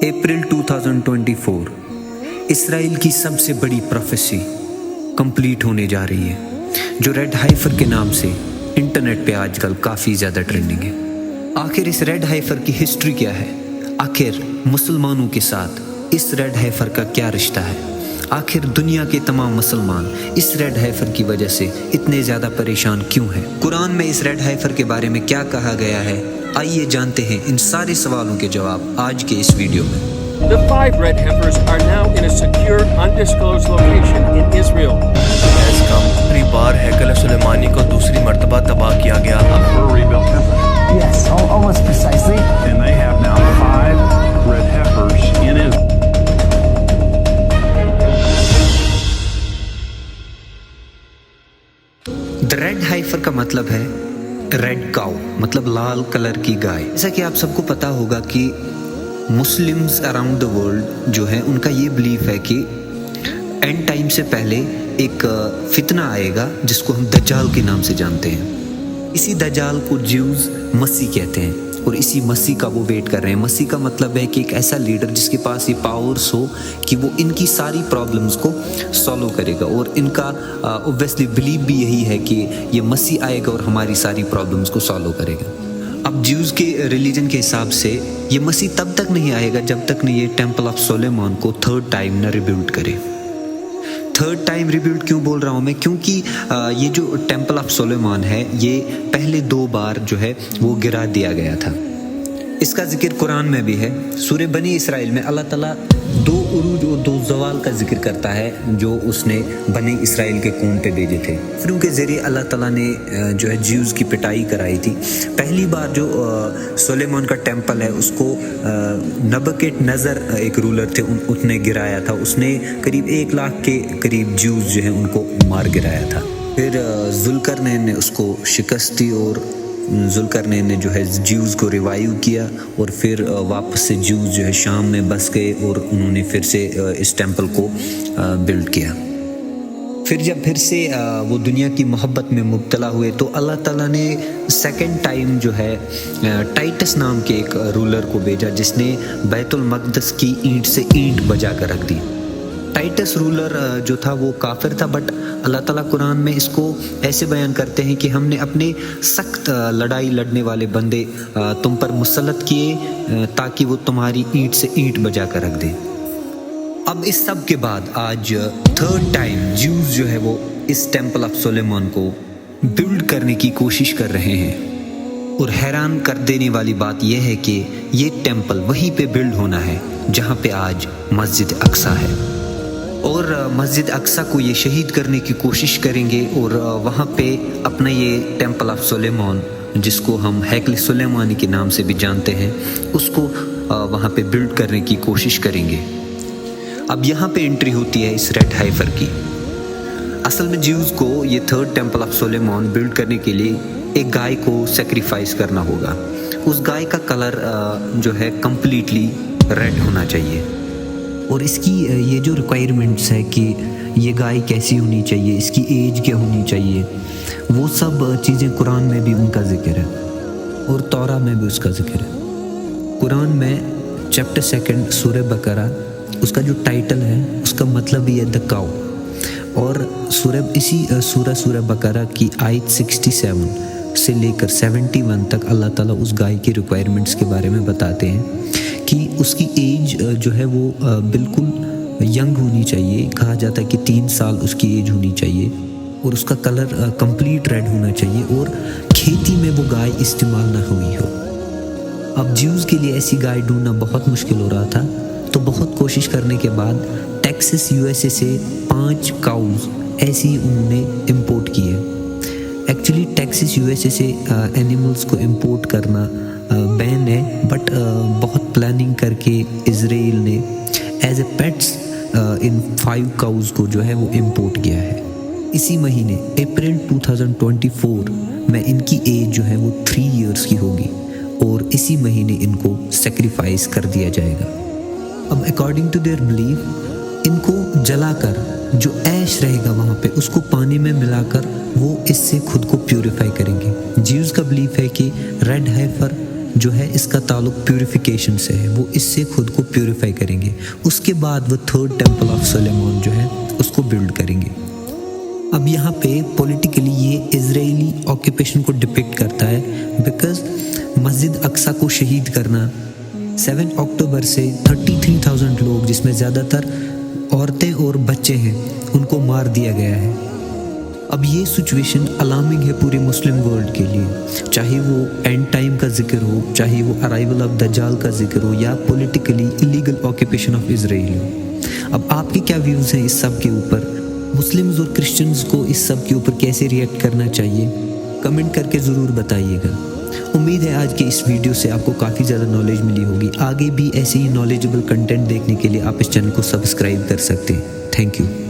अप्रैल 2024 Israel की सबसे बड़ी प्रोफेसी कंप्लीट होने जा रही है, जो रेड हाइफर के नाम से इंटरनेट पे आजकल काफ़ी ज़्यादा ट्रेंडिंग है। आखिर इस रेड हाइफर की हिस्ट्री क्या है? आखिर मुसलमानों के साथ इस रेड हाइफर का क्या रिश्ता है? आखिर दुनिया के तमाम मुसलमान इस रेड हाइफर की वजह से इतने ज़्यादा परेशान क्यों हैं? कुरान में इस रेड हाइफर के बारे में क्या कहा गया है? आइए जानते हैं इन सारे सवालों के जवाब आज के इस वीडियो में। The 5 red heifers are now in a secure, undisclosed location in Israel. Gas का आखिरी बार हैकल सुलेमानी को दूसरी मर्तबा तबाह किया गया था। For a rebuilt temple. Yes, almost precisely. And they have now 5 red heifers in Israel. The red hyper का मतलब है रेड काउ, मतलब लाल कलर की गाय। जैसा कि आप सबको पता होगा कि मुस्लिम्स अराउंड द वर्ल्ड जो है उनका ये बिलीफ है कि एंड टाइम से पहले एक फितना आएगा जिसको हम दज्जाल के नाम से जानते हैं। इसी दज्जाल को ज्यूज मसीह कहते हैं और इसी मसीह का वो वेट कर रहे हैं। मसीह का मतलब है कि एक ऐसा लीडर जिसके पास ये पावर्स हो कि वो इनकी सारी प्रॉब्लम्स को सॉल्व करेगा, और इनका ऑब्वियसली बिलीव भी यही है कि ये मसीह आएगा और हमारी सारी प्रॉब्लम्स को सॉल्व करेगा। अब ज्यूज़ के रिलीजन के हिसाब से ये मसीह तब तक नहीं आएगा जब तक नहीं ये टेम्पल ऑफ सोलेमान को थर्ड टाइम न रिबिल्ड करे। थर्ड टाइम रिबिल्ड क्यों बोल रहा हूँ मैं? क्योंकि ये जो टेम्पल ऑफ सोलेमान है ये पहले 2 बार जो है वो गिरा दिया गया था। इसका जिक्र कुरान में भी है। सूरह बनी इसराइल में अल्लाह ताला 2 उरूज और 2 ज़वाल का जिक्र करता है जो उसने बनी इसराइल के कौम पे भेजे थे। फिर उनके ज़रिए अल्लाह ताला ने जो है ज्यूज़ की पिटाई कराई थी। पहली बार जो सुलेमान का टेम्पल है उसको नबुकत नज़र एक रूलर थे उसने गिराया था। उसने करीब 1 लाख के करीब ज्यूज़ जो है उनको मार गिराया था। फिर जुल्करनैन ने उसको शिकस्त दी और जुल्करनैन ने जो है ज्यूज़ को रिवाइव किया, और फिर वापस से ज्यूज़ जो है शाम में बस गए और उन्होंने फिर से इस टेम्पल को बिल्ड किया। फिर से वो दुनिया की मोहब्बत में मुब्तला हुए तो अल्लाह ताला ने सेकंड टाइम जो है टाइटस नाम के एक रूलर को भेजा जिसने बैतुल मक़दस की ईंट से ईंट बजा कर रख दी। टाइटस रूलर जो था वो काफिर था, बट अल्लाह ताला कुरान में इसको ऐसे बयान करते हैं कि हमने अपने सख्त लड़ाई लड़ने वाले बंदे तुम पर मुसल्लत किए ताकि वो तुम्हारी ईंट से ईंट बजा कर रख दे। अब इस सब के बाद आज थर्ड टाइम ज्यूज़ जो है वो इस टेम्पल ऑफ सुलेमान को बिल्ड करने की कोशिश कर रहे हैं, और हैरान कर देने वाली बात यह है कि ये टेम्पल वहीं पे बिल्ड होना है जहाँ पे आज मस्जिद अक्सा है, और मस्जिद अक्सा को ये शहीद करने की कोशिश करेंगे और वहाँ पे अपना ये टेम्पल ऑफ सुलेमान जिसको हम हैकल सुलेमानी के नाम से भी जानते हैं उसको वहाँ पे बिल्ड करने की कोशिश करेंगे। अब यहाँ पे एंट्री होती है इस रेड हाइफर की। असल में ज्यूज़ को ये थर्ड टेम्पल ऑफ सुलेमान बिल्ड करने के लिए एक गाय को सेक्रीफाइस करना होगा। उस गाय का कलर जो है कम्प्लीटली रेड होना चाहिए, और इसकी ये जो रिक्वायरमेंट्स है कि ये गाय कैसी होनी चाहिए, इसकी एज क्या होनी चाहिए, वो सब चीज़ें कुरान में भी उनका जिक्र है और तौरा में भी उसका जिक्र है। कुरान में चैप्टर 2 सूरह बकरा उसका जो टाइटल है उसका मतलब ही है द काउ, और सूरह बकरा की आयत 67 से लेकर 71 तक अल्लाह ताला उस गाय की रिक्वायरमेंट्स के बारे में बताते हैं कि उसकी एज जो है वो बिल्कुल यंग होनी चाहिए। कहा जाता है कि 3 साल उसकी एज होनी चाहिए, और उसका कलर कंप्लीट रेड होना चाहिए, और खेती में वो गाय इस्तेमाल ना हुई हो। अब ज्यूज़ के लिए ऐसी गाय ढूंढना बहुत मुश्किल हो रहा था, तो बहुत कोशिश करने के बाद टेक्सास USA से 5 काउज ऐसी उन्होंने इम्पोर्ट की है। एक्चुअली टेक्सास USA से एनिमल्स को इम्पोर्ट करना बैन है, बट बहुत प्लानिंग करके इजराइल ने as a pets in 5 cows को जो है वो इम्पोर्ट किया है। इसी महीने अप्रैल 2024 में इनकी एज जो है वो 3 इयर्स की होगी, और इसी महीने इनको सेक्रीफाइस कर दिया जाएगा। अब अकॉर्डिंग टू देयर बिलीफ इनको जलाकर जो ऐश रहेगा वहाँ पे उसको पानी में मिलाकर वो इससे खुद को प्यूरिफाई करेंगे। ज्यूज़ का बिलीफ है कि रेड हाइफर جو ہے اس کا تعلق پیوریفیکیشن سے ہے، وہ اس سے خود کو پیوریفائی کریں گے، اس کے بعد وہ تھرڈ ٹیمپل آف سلیمان جو ہے اس کو بلڈ کریں گے۔ اب یہاں پہ پولیٹیکلی یہ اسرائیلی آکیپیشن کو ڈپکٹ کرتا ہے، بیکاز مسجد اقصیٰ کو شہید کرنا 7 اکتوبر سے 33,000 لوگ جس میں زیادہ تر عورتیں اور بچے ہیں ان کو مار دیا گیا ہے۔ اب یہ سچویشن الارمنگ ہے پورے مسلم ورلڈ کے لیے، چاہے وہ اینڈ ٹائم کا ذکر ہو، چاہے وہ ارائیول آف دجال کا ذکر ہو، یا پولیٹیکلی ایلیگل آکیپیشن آف اسرائیل ہو۔ اب آپ کے کیا ویوز ہیں اس سب کے اوپر؟ مسلمز اور کرسچنز کو اس سب کے اوپر کیسے ریئیکٹ کرنا چاہیے؟ کمنٹ کر کے ضرور بتائیے گا۔ امید ہے آج کے اس ویڈیو سے آپ کو کافی زیادہ نالج ملی ہوگی۔ آگے بھی ایسے ہی نالجبل کنٹینٹ دیکھنے کے لیے آپ اس چینل کو سبسکرائب کر سکتے ہیں۔ Thank you.